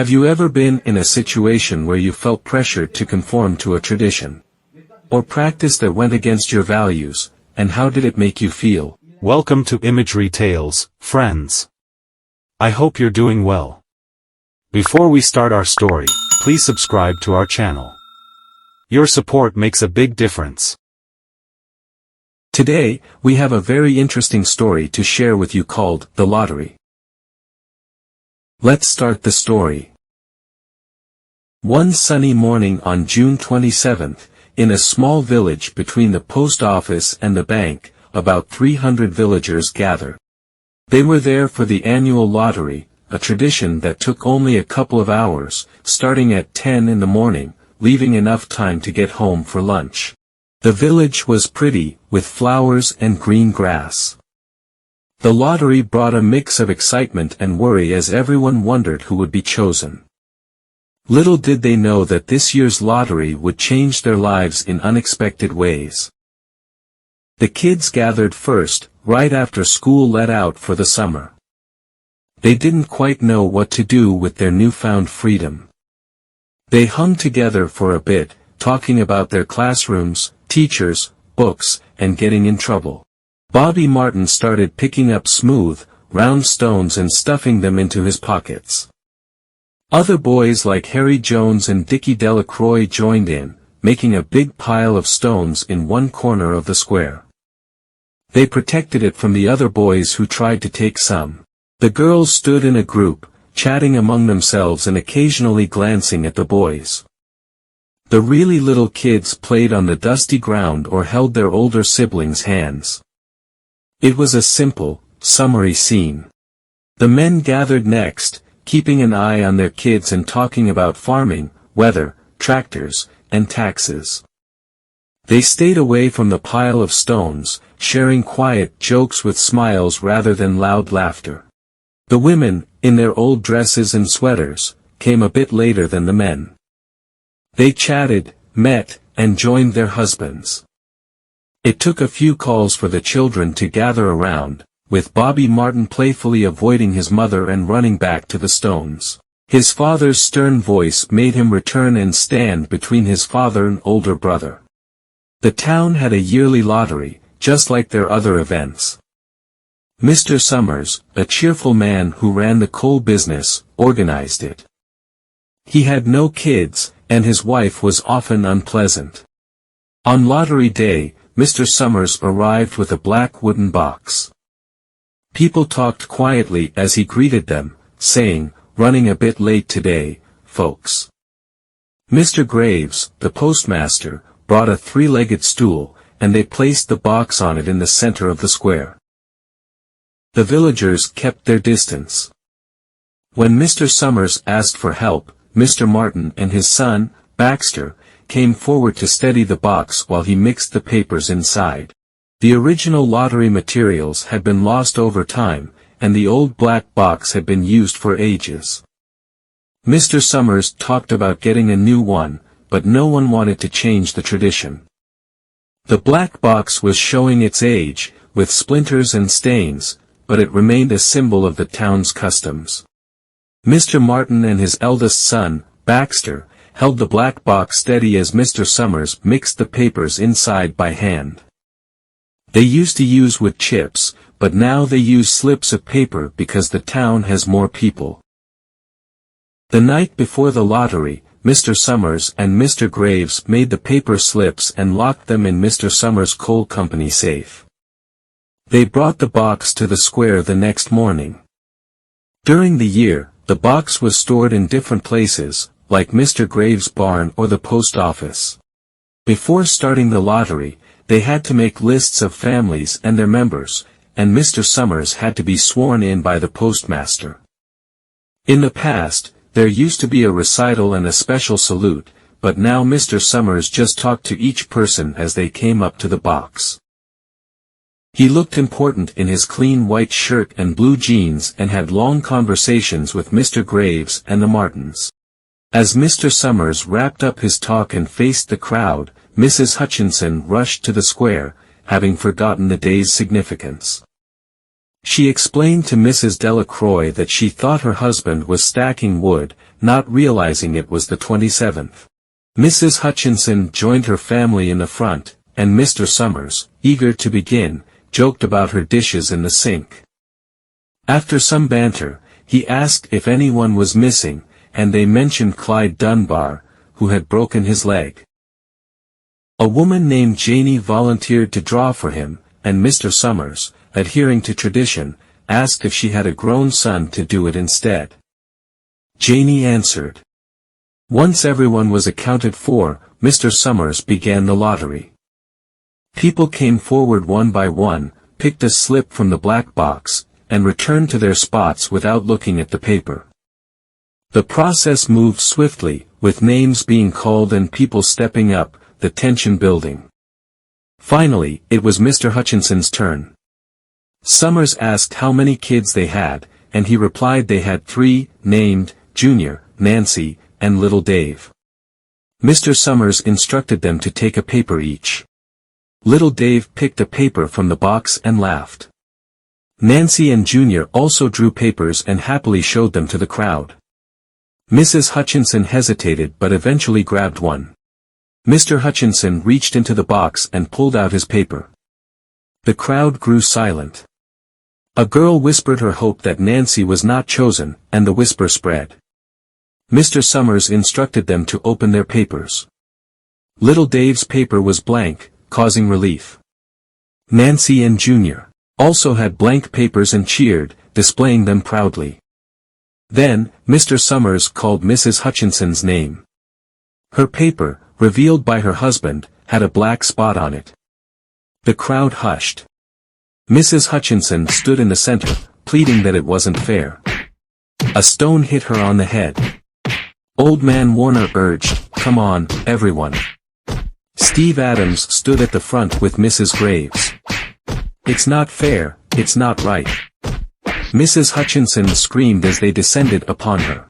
Have you ever been in a situation where you felt pressured to conform to a tradition or practice that went against your values, and how did it make you feel? Welcome to Imagery Tales, friends. I hope you're doing well. Before we start our story, please subscribe to our channel. Your support makes a big difference. Today, we have a very interesting story to share with you called The Lottery. Let's start the story. One sunny morning on June 27th, in a small village between the post office and the bank, about 300 villagers gathered. They were there for the annual lottery, a tradition that took only a couple of hours, starting at 10 in the morning, leaving enough time to get home for lunch. The village was pretty, with flowers and green grass. The lottery brought a mix of excitement and worry as everyone wondered who would be chosen. Little did they know that this year's lottery would change their lives in unexpected ways. The kids gathered first, right after school let out for the summer. They didn't quite know what to do with their newfound freedom. They hung together for a bit, talking about their classrooms, teachers, books, and getting in trouble. Bobby Martin started picking up smooth, round stones and stuffing them into his pockets. Other boys like Harry Jones and Dickie Delacroix joined in, making a big pile of stones in one corner of the square. They protected it from the other boys who tried to take some. The girls stood in a group, chatting among themselves and occasionally glancing at the boys. The really little kids played on the dusty ground or held their older siblings' hands. It was a simple, summery scene. The men gathered next, keeping an eye on their kids and talking about farming, weather, tractors, and taxes. They stayed away from the pile of stones, sharing quiet jokes with smiles rather than loud laughter. The women, in their old dresses and sweaters, came a bit later than the men. They chatted, met, and joined their husbands. It took a few calls for the children to gather around, with Bobby Martin playfully avoiding his mother and running back to the stones. His father's stern voice made him return and stand between his father and older brother. The town had a yearly lottery, just like their other events. Mr. Summers, a cheerful man who ran the coal business, organized it. He had no kids, and his wife was often unpleasant. On lottery day, Mr. Summers arrived with a black wooden box. People talked quietly as he greeted them, saying, "Running a bit late today, folks." Mr. Graves, the postmaster, brought a three-legged stool, and they placed the box on it in the center of the square. The villagers kept their distance. When Mr. Summers asked for help, Mr. Martin and his son, Baxter, came forward to steady the box while he mixed the papers inside. The original lottery materials had been lost over time, and the old black box had been used for ages. Mr. Summers talked about getting a new one, but no one wanted to change the tradition. The black box was showing its age, with splinters and stains, but it remained a symbol of the town's customs. Mr. Martin and his eldest son, Baxter, held the black box steady as Mr. Summers mixed the papers inside by hand. They used to use wood chips, but now they use slips of paper because the town has more people. The night before the lottery, Mr. Summers and Mr. Graves made the paper slips and locked them in Mr. Summers' coal company safe. They brought the box to the square the next morning. During the year, the box was stored in different places, like Mr. Graves' barn or the post office. Before starting the lottery, they had to make lists of families and their members, and Mr. Summers had to be sworn in by the postmaster. In the past, there used to be a recital and a special salute, but now Mr. Summers just talked to each person as they came up to the box. He looked important in his clean white shirt and blue jeans and had long conversations with Mr. Graves and the Martins. As Mr. Summers wrapped up his talk and faced the crowd, Mrs. Hutchinson rushed to the square, having forgotten the day's significance. She explained to Mrs. Delacroix that she thought her husband was stacking wood, not realizing it was the 27th. Mrs. Hutchinson joined her family in the front, and Mr. Summers, eager to begin, joked about her dishes in the sink. After some banter, he asked if anyone was missing, and they mentioned Clyde Dunbar, who had broken his leg. A woman named Janie volunteered to draw for him, and Mr. Summers, adhering to tradition, asked if she had a grown son to do it instead. Janie answered. Once everyone was accounted for, Mr. Summers began the lottery. People came forward one by one, picked a slip from the black box, and returned to their spots without looking at the paper. The process moved swiftly, with names being called and people stepping up, the tension building. Finally, it was Mr. Hutchinson's turn. Summers asked how many kids they had, and he replied they had 3, named Junior, Nancy, and Little Dave. Mr. Summers instructed them to take a paper each. Little Dave picked a paper from the box and laughed. Nancy and Junior also drew papers and happily showed them to the crowd. Mrs. Hutchinson hesitated but eventually grabbed one. Mr. Hutchinson reached into the box and pulled out his paper. The crowd grew silent. A girl whispered her hope that Nancy was not chosen, and the whisper spread. Mr. Summers instructed them to open their papers. Little Dave's paper was blank, causing relief. Nancy and Junior also had blank papers and cheered, displaying them proudly. Then, Mr. Summers called Mrs. Hutchinson's name. Her paper, revealed by her husband, had a black spot on it. The crowd hushed. Mrs. Hutchinson stood in the center, pleading that it wasn't fair. A stone hit her on the head. Old Man Warner urged, "Come on, everyone." Steve Adams stood at the front with Mrs. Graves. "It's not fair, it's not right." Mrs. Hutchinson screamed as they descended upon her.